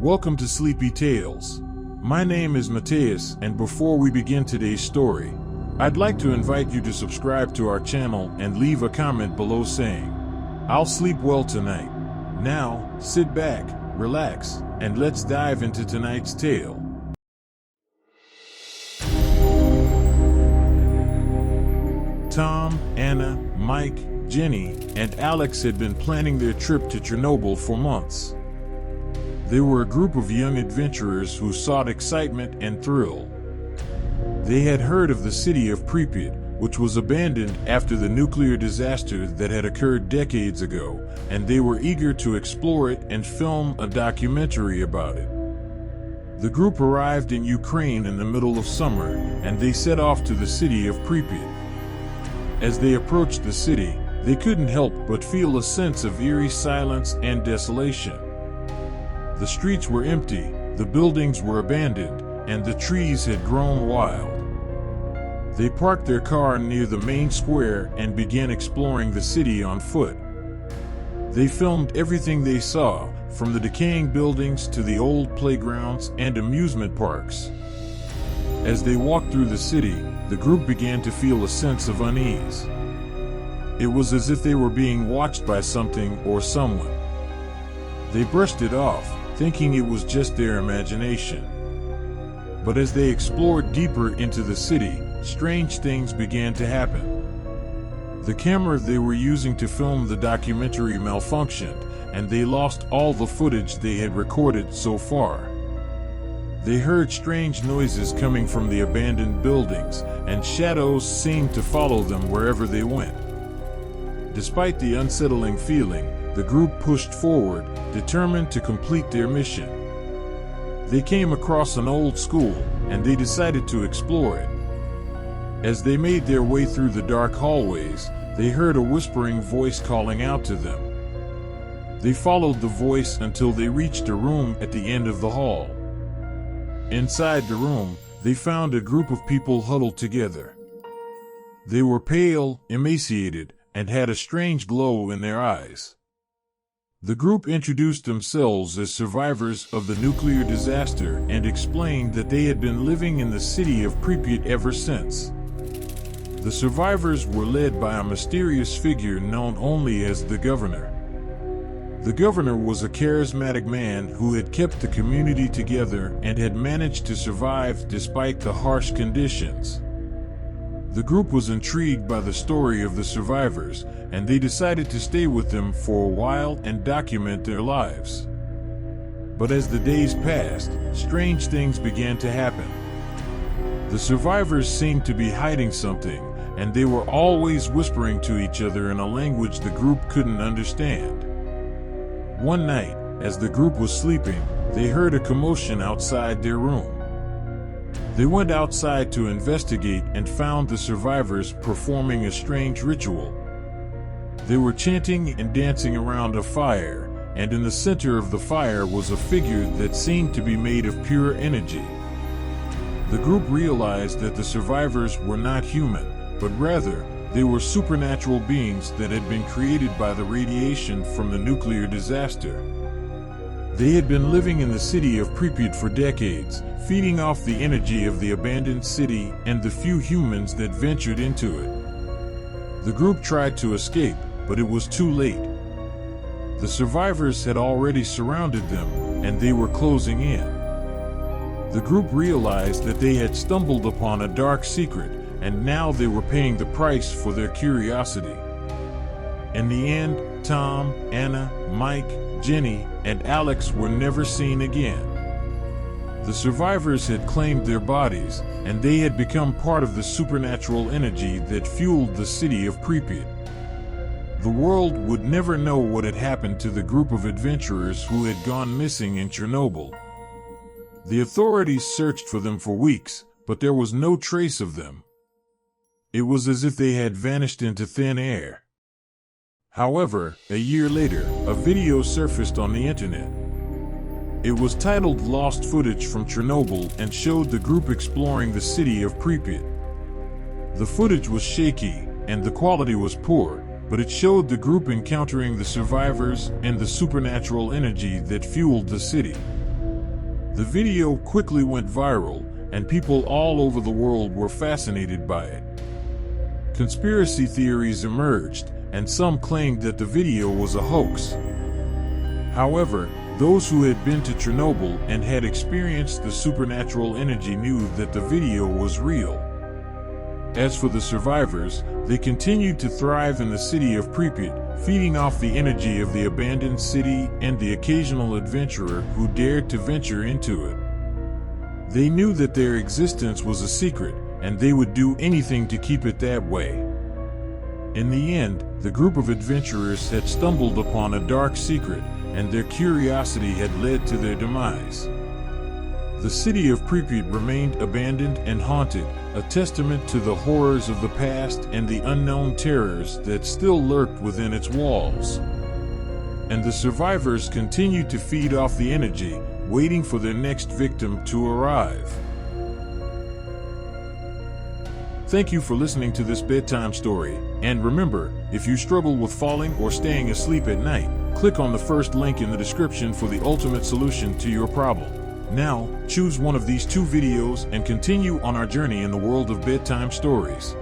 Welcome to Sleepy Tales. My name is Mateus, and before we begin today's story, I'd like to invite you to subscribe to our channel and leave a comment below saying, "I'll sleep well tonight." Now, sit back, relax, and let's dive into tonight's tale. Tom, Anna, Mike, Jenny, and Alex had been planning their trip to Chernobyl for months. They were a group of young adventurers who sought excitement and thrill. They had heard of the city of Pripyat, which was abandoned after the nuclear disaster that had occurred decades ago, and they were eager to explore it and film a documentary about it. The group arrived in Ukraine in the middle of summer, and they set off to the city of Pripyat. As they approached the city, they couldn't help but feel a sense of eerie silence and desolation. The streets were empty, the buildings were abandoned, and the trees had grown wild. They parked their car near the main square and began exploring the city on foot. They filmed everything they saw, from the decaying buildings to the old playgrounds and amusement parks. As they walked through the city, the group began to feel a sense of unease. It was as if they were being watched by something or someone. They brushed it off, thinking it was just their imagination. But as they explored deeper into the city, strange things began to happen. The camera they were using to film the documentary malfunctioned, and they lost all the footage they had recorded so far. They heard strange noises coming from the abandoned buildings, and shadows seemed to follow them wherever they went. Despite the unsettling feeling, the group pushed forward, determined to complete their mission. They came across an old school, and they decided to explore it. As they made their way through the dark hallways, they heard a whispering voice calling out to them. They followed the voice until they reached a room at the end of the hall. Inside the room, they found a group of people huddled together. They were pale, emaciated, and had a strange glow in their eyes. The group introduced themselves as survivors of the nuclear disaster and explained that they had been living in the city of Pripyat ever since. The survivors were led by a mysterious figure known only as the governor. The governor was a charismatic man who had kept the community together and had managed to survive despite the harsh conditions. The group was intrigued by the story of the survivors, and they decided to stay with them for a while and document their lives. But as the days passed, strange things began to happen. The survivors seemed to be hiding something, and they were always whispering to each other in a language the group couldn't understand. One night, as the group was sleeping, they heard a commotion outside their room. They went outside to investigate and found the survivors performing a strange ritual. They were chanting and dancing around a fire, and in the center of the fire was a figure that seemed to be made of pure energy. The group realized that the survivors were not human, but rather, they were supernatural beings that had been created by the radiation from the nuclear disaster. They had been living in the city of Pripyat for decades, feeding off the energy of the abandoned city and the few humans that ventured into it. The group tried to escape, but it was too late. The survivors had already surrounded them, and they were closing in. The group realized that they had stumbled upon a dark secret, and now they were paying the price for their curiosity. In the end, Tom, Anna, Mike, Jenny, and Alex were never seen again. The survivors had claimed their bodies, and they had become part of the supernatural energy that fueled the city of Pripyat. The world would never know what had happened to the group of adventurers who had gone missing in Chernobyl. The authorities searched for them for weeks, but there was no trace of them. It was as if they had vanished into thin air. However, a year later, a video surfaced on the internet. It was titled "Lost Footage from Chernobyl" and showed the group exploring the city of Pripyat. The footage was shaky, and the quality was poor, but it showed the group encountering the survivors and the supernatural energy that fueled the city. The video quickly went viral, and people all over the world were fascinated by it. Conspiracy theories emerged, and some claimed that the video was a hoax. However, those who had been to Chernobyl and had experienced the supernatural energy knew that the video was real. As for the survivors, they continued to thrive in the city of Pripyat, feeding off the energy of the abandoned city and the occasional adventurer who dared to venture into it. They knew that their existence was a secret, and they would do anything to keep it that way. In the end, the group of adventurers had stumbled upon a dark secret, and their curiosity had led to their demise. The city of Pripyat remained abandoned and haunted, a testament to the horrors of the past and the unknown terrors that still lurked within its walls. And the survivors continued to feed off the energy, waiting for their next victim to arrive. Thank you for listening to this bedtime story, and remember, if you struggle with falling or staying asleep at night, click on the first link in the description for the ultimate solution to your problem. Now, choose one of these two videos and continue on our journey in the world of bedtime stories.